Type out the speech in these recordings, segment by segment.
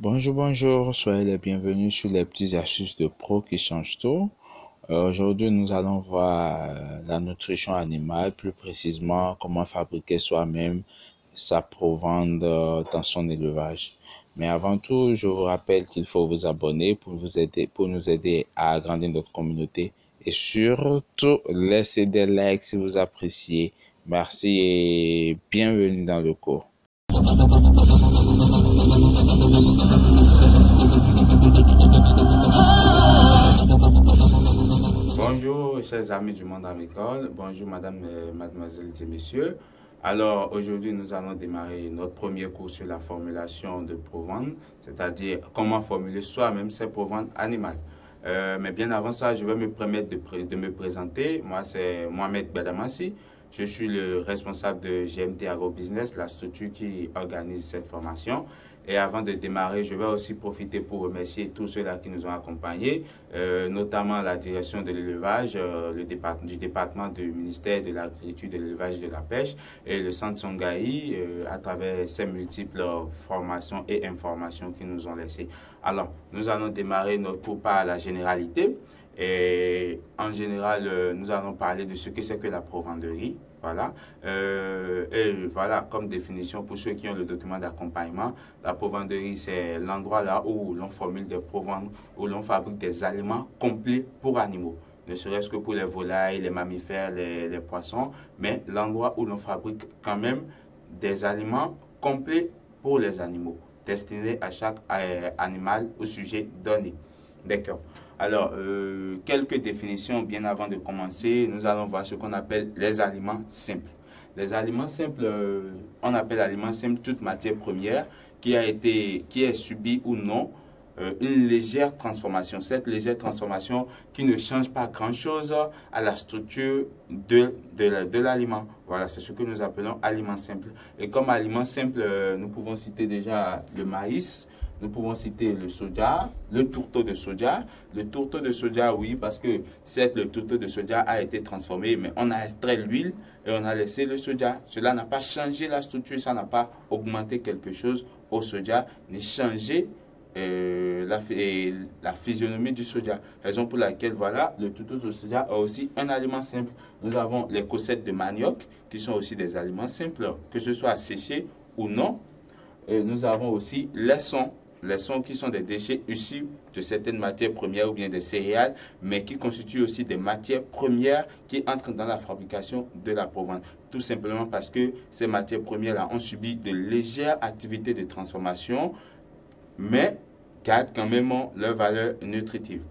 Bonjour, bonjour, soyez les bienvenus sur les petites astuces de pro qui changent tout. Aujourd'hui, nous allons voir la nutrition animale, plus précisément comment fabriquer soi-même sa provende dans son élevage. Mais avant tout, je vous rappelle qu'il faut vous abonner pour nous aider à agrandir notre communauté et surtout laissez des likes si vous appréciez. Merci et bienvenue dans le cours. Bonjour, chers amis du monde agricole. Bonjour, madame, mademoiselles et messieurs. Alors, aujourd'hui, nous allons démarrer notre premier cours sur la formulation de provende, c'est-à-dire comment formuler soi-même ses provandes animales. Mais bien avant ça, je vais me permettre de me présenter. Moi, c'est Mohamed Bedamassi. Je suis le responsable de GMT AgroBusiness, la structure qui organise cette formation. Et avant de démarrer, je vais aussi profiter pour remercier tous ceux-là qui nous ont accompagnés, notamment la direction de l'élevage, du département du ministère de l'Agriculture, de l'Élevage et de la Pêche et le centre Songaï à travers ces multiples formations et informations qu'ils nous ont laissées. Alors, nous allons démarrer notre cours par la généralité. Et en général, nous allons parler de ce que c'est que la provanderie. Voilà. Et voilà, comme définition pour ceux qui ont le document d'accompagnement, la provanderie, c'est l'endroit là où l'on formule des provandes, où l'on fabrique des aliments complets pour animaux. Ne serait-ce que pour les volailles, les mammifères, les poissons, mais l'endroit où l'on fabrique quand même des aliments complets pour les animaux, destinés à chaque animal au sujet donné. D'accord. Alors, quelques définitions bien avant de commencer. Nous allons voir ce qu'on appelle les aliments simples. Les aliments simples, on appelle aliments simples toute matière première qui est subie ou non une légère transformation. Cette légère transformation qui ne change pas grand-chose à la structure de l'aliment. Voilà, c'est ce que nous appelons aliments simples. Et comme aliments simples, nous pouvons citer déjà le maïs. Nous pouvons citer le soja, le tourteau de soja. Le tourteau de soja, oui, parce que certes, le tourteau de soja a été transformé, mais on a extrait l'huile et on a laissé le soja. Cela n'a pas changé la structure, ça n'a pas augmenté quelque chose au soja, ni changé la physionomie du soja. Raison pour laquelle, voilà, le tourteau de soja a aussi un aliment simple. Nous avons les cossettes de manioc, qui sont aussi des aliments simples, que ce soit séchés ou non. Et nous avons aussi les sons. Les sons qui sont des déchets issus de certaines matières premières ou bien des céréales, mais qui constituent aussi des matières premières qui entrent dans la fabrication de la provende. Tout simplement parce que ces matières premières-là ont subi de légères activités de transformation, mais gardent quand même leur valeur nutritive.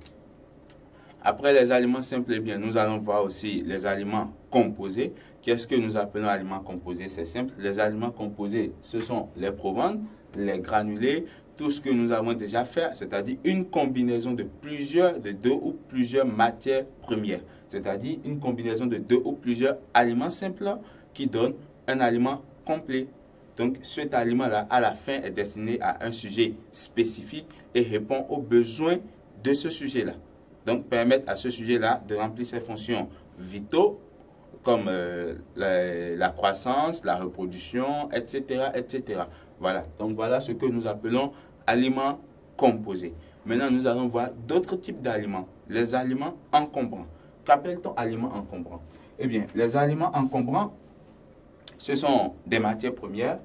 Après les aliments simples, eh bien, nous allons voir aussi les aliments composés. Qu'est-ce que nous appelons aliments composés? C'est simple. Les aliments composés, ce sont les provandes, les granulés, tout ce que nous avons déjà fait, c'est-à-dire une combinaison de deux ou plusieurs matières premières. C'est-à-dire une combinaison de deux ou plusieurs aliments simples qui donnent un aliment complet. Donc, cet aliment-là, à la fin, est destiné à un sujet spécifique et répond aux besoins de ce sujet-là. Donc, permettre à ce sujet-là de remplir ses fonctions vitaux comme la croissance, la reproduction, etc., etc. Voilà. Donc, voilà ce que nous appelons aliments composés. Maintenant, nous allons voir d'autres types d'aliments. Les aliments encombrants. Qu'appelle-t-on aliments encombrants? Eh bien, les aliments encombrants, ce sont des matières premières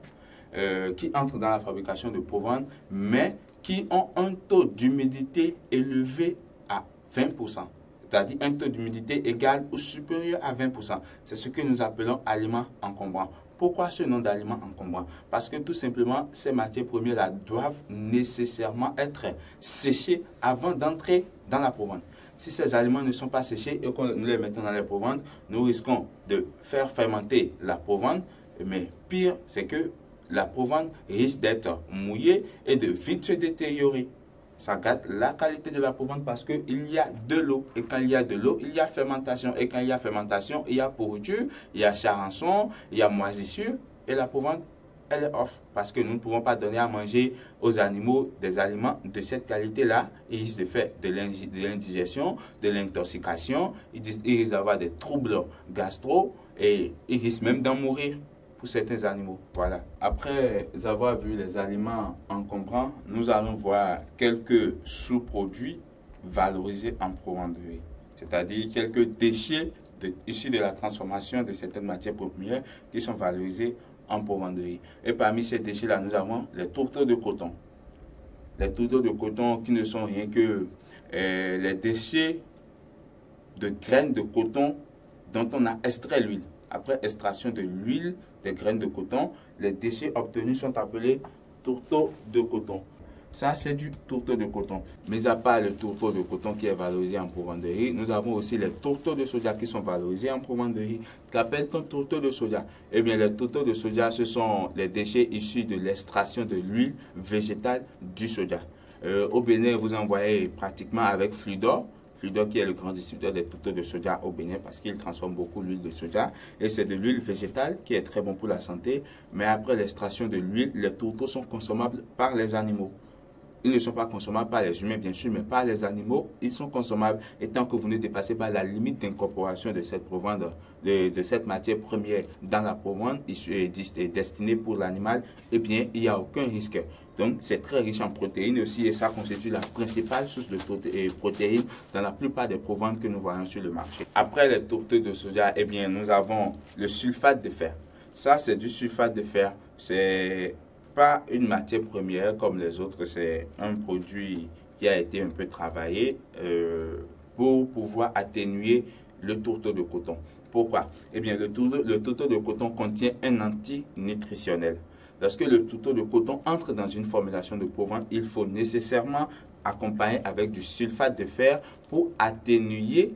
qui entrent dans la fabrication de provende, mais qui ont un taux d'humidité élevé à 20%. C'est-à-dire un taux d'humidité égal ou supérieur à 20%. C'est ce que nous appelons aliments encombrants. Pourquoi ce nom d'aliments encombrants? Parce que tout simplement, ces matières premières-là doivent nécessairement être séchées avant d'entrer dans la provende. Si ces aliments ne sont pas séchés et que nous les mettons dans la provende, nous risquons de faire fermenter la provende. Mais pire, c'est que la provende risque d'être mouillée et de vite se détériorer. Ça gâte la qualité de la provende parce qu'il y a de l'eau. Et quand il y a de l'eau, il y a fermentation. Et quand il y a fermentation, il y a pourriture, il y a charançon, il y a moisissure. Et la provende, elle est off. Parce que nous ne pouvons pas donner à manger aux animaux des aliments de cette qualité-là. Ils risquent de faire de l'indigestion, de l'intoxication. Ils risquent d'avoir des troubles gastro et ils risquent même d'en mourir. pour certains animaux. Voilà. Après avoir vu les aliments encombrants, nous allons voir quelques sous-produits valorisés en provenderie, c'est-à-dire quelques déchets issus de la transformation de certaines matières premières qui sont valorisés en provenderie. Et parmi ces déchets-là, nous avons les tourteaux de coton. Les tourteaux de coton qui ne sont rien que les déchets de graines de coton dont on a extrait l'huile. Après extraction de l'huile des graines de coton, les déchets obtenus sont appelés tourteaux de coton. Ça, c'est du tourteau de coton. Mais à part le tourteau de coton qui est valorisé en provenderie, nous avons aussi les tourteaux de soja qui sont valorisés en provenderie. Qu'appelle-t-on tourteau de soja? Eh bien, les tourteaux de soja, ce sont les déchets issus de l'extraction de l'huile végétale du soja. Au Bénin, vous en voyez pratiquement avec Fluidor. Fluidor qui est le grand distributeur des tourteaux de soja au Bénin parce qu'il transforme beaucoup l'huile de soja. Et c'est de l'huile végétale qui est très bon pour la santé. Mais après l'extraction de l'huile, les tourteaux sont consommables par les animaux. Ils ne sont pas consommables par les humains, bien sûr, mais par les animaux, ils sont consommables. Et tant que vous ne dépassez pas la limite d'incorporation de cette provende, de cette matière première dans la provende destinée pour l'animal, eh bien, il n'y a aucun risque. Donc, c'est très riche en protéines aussi, et ça constitue la principale source de protéines dans la plupart des provandes que nous voyons sur le marché. Après les tourteaux de soja, eh bien, nous avons le sulfate de fer. Ça, c'est du sulfate de fer. C'est pas une matière première comme les autres, c'est un produit qui a été un peu travaillé pour pouvoir atténuer le tourteau de coton. Pourquoi? Eh bien, le tourteau de coton contient un anti-nutritionnel. Lorsque le tourteau de coton entre dans une formulation de provende, il faut nécessairement accompagner avec du sulfate de fer pour atténuer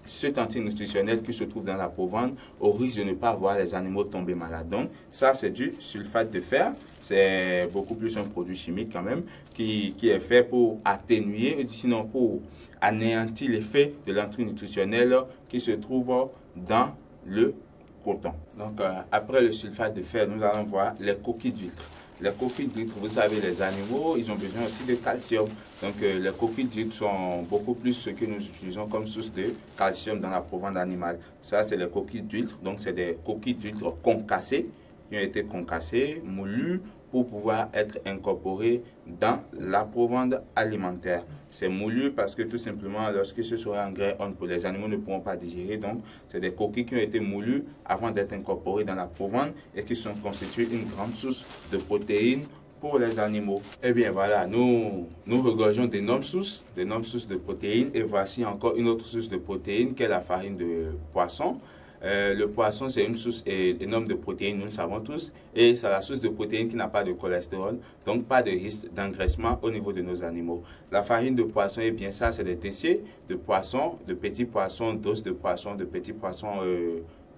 cet antinutritionnel qui se trouve dans la provende au risque de ne pas voir les animaux tomber malades. Donc, ça, c'est du sulfate de fer. C'est beaucoup plus un produit chimique quand même qui est fait pour atténuer, sinon pour anéantir l'effet de l'antinutritionnel qui se trouve dans le coton. Donc, après le sulfate de fer, nous allons voir les coquilles d'huîtres. Les coquilles d'huîtres, vous savez, les animaux, ils ont besoin aussi de calcium. Donc, les coquilles d'huîtres sont beaucoup plus ce que nous utilisons comme source de calcium dans la provende animale. Ça, c'est les coquilles d'huîtres. Donc, c'est des coquilles d'huîtres concassées, qui ont été concassées, moulues, pour pouvoir être incorporées dans la provende alimentaire. C'est moulu parce que tout simplement, lorsque ce sera en grain, les animaux ne pourront pas digérer. Donc, c'est des coquilles qui ont été moulues avant d'être incorporées dans la provende et qui sont constituées une grande source de protéines pour les animaux. Eh bien voilà, nous regorgeons d'énormes sources de protéines. Et voici encore une autre source de protéines qui est la farine de poisson. Le poisson, c'est une source énorme de protéines, nous le savons tous, et c'est la source de protéines qui n'a pas de cholestérol, donc pas de risque d'engraissement au niveau de nos animaux. La farine de poisson, eh bien ça, c'est des déchets de poisson, de petits poissons, d'os de poisson, de petits poissons,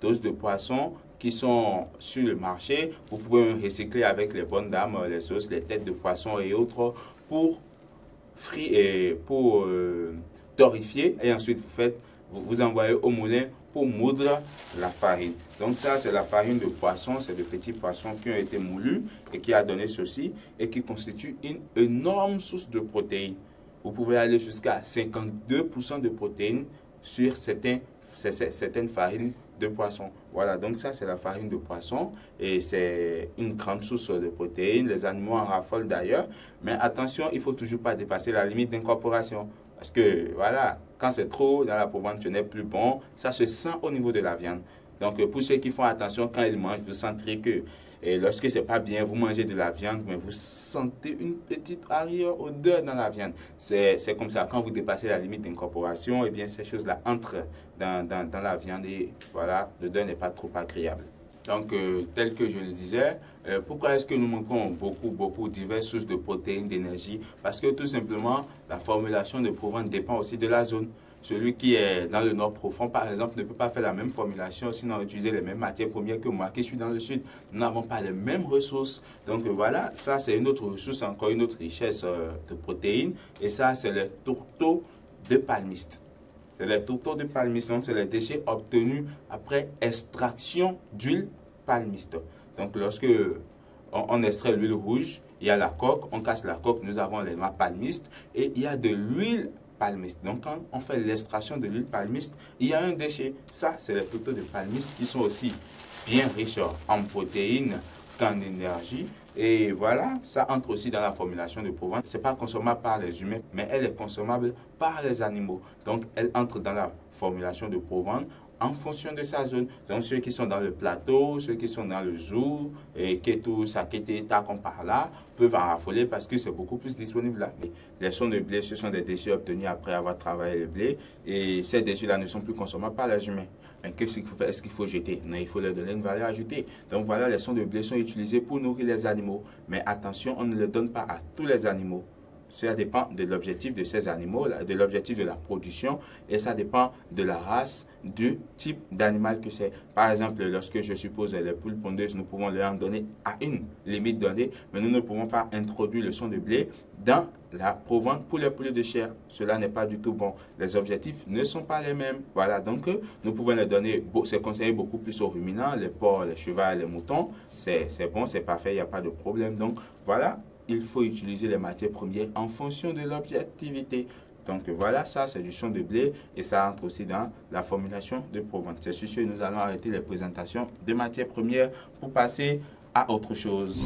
d'os de poisson qui sont sur le marché. Vous pouvez recycler avec les bonnes dames, les os, les têtes de poisson et autres pour torréfier, et ensuite vous envoyez au moulin pour moudre la farine. Donc ça, c'est la farine de poisson, c'est de petits poissons qui ont été moulus et qui a donné ceci et qui constitue une énorme source de protéines. Vous pouvez aller jusqu'à 52% de protéines sur certaines farines de poisson. Voilà, donc ça, c'est la farine de poisson et c'est une grande source de protéines. Les animaux en raffolent d'ailleurs, mais attention, il ne faut toujours pas dépasser la limite d'incorporation. Parce que, voilà, quand c'est trop dans la provende, ce n'est plus bon. Ça se sent au niveau de la viande. Donc, pour ceux qui font attention, quand ils mangent, vous sentirez que lorsque ce n'est pas bien, vous mangez de la viande, mais vous sentez une petite arrière-odeur dans la viande. C'est comme ça. Quand vous dépassez la limite d'incorporation, eh bien, ces choses-là entrent dans la viande et, voilà, l'odeur n'est pas trop agréable. Donc, tel que je le disais, pourquoi est-ce que nous manquons beaucoup diverses sources de protéines, d'énergie? Parce que tout simplement, la formulation de provende dépend aussi de la zone. Celui qui est dans le nord profond, par exemple, ne peut pas faire la même formulation, sinon utiliser les mêmes matières premières que moi qui suis dans le sud. Nous n'avons pas les mêmes ressources. Donc voilà, ça c'est une autre ressource, encore une autre richesse de protéines. Et ça, c'est le tourteau de palmiste. C'est les tourteaux de palmiste, donc c'est les déchets obtenus après extraction d'huile palmiste. Donc lorsque on extrait l'huile rouge, il y a la coque, on casse la coque, nous avons les noix palmistes et il y a de l'huile palmiste. Donc quand on fait l'extraction de l'huile palmiste, il y a un déchet. Ça, c'est les tourteaux de palmiste qui sont aussi bien riche en protéines qu'en énergie. Et voilà, ça entre aussi dans la formulation de provence. Ce n'est pas consommable par les humains, mais elle est consommable par les animaux. Donc, elle entre dans la formulation de provence en fonction de sa zone. Donc, ceux qui sont dans le plateau, ceux qui sont dans le zoo, et Ketou, Sakete, Takon par là, peuvent en raffoler parce que c'est beaucoup plus disponible là. Mais les sons de blé, ce sont des déchets obtenus après avoir travaillé le blé. Et ces déchets-là ne sont plus consommables par les humains. Mais qu'est-ce qu'il faut faire? Est-ce qu'il faut jeter? Non, il faut leur donner une valeur ajoutée. Donc voilà, les sons de blé sont utilisés pour nourrir les animaux. Mais attention, on ne les donne pas à tous les animaux. Cela dépend de l'objectif de ces animaux, de l'objectif de la production, et ça dépend de la race, du type d'animal que c'est. Par exemple, lorsque je suppose les poules pondeuses, nous pouvons leur en donner à une limite donnée, mais nous ne pouvons pas introduire le son de blé dans la provence pour les poulets de chair. Cela n'est pas du tout bon. Les objectifs ne sont pas les mêmes. Voilà, donc nous pouvons les donner, c'est conseillé beaucoup plus aux ruminants, les porcs, les chevaux, les moutons. C'est bon, c'est parfait, il n'y a pas de problème. Donc voilà. Il faut utiliser les matières premières en fonction de l'objectivité. Donc voilà, ça c'est du son de blé et ça entre aussi dans la formulation de provence. C'est sur ce que nous allons arrêter les présentations de matières premières pour passer à autre chose.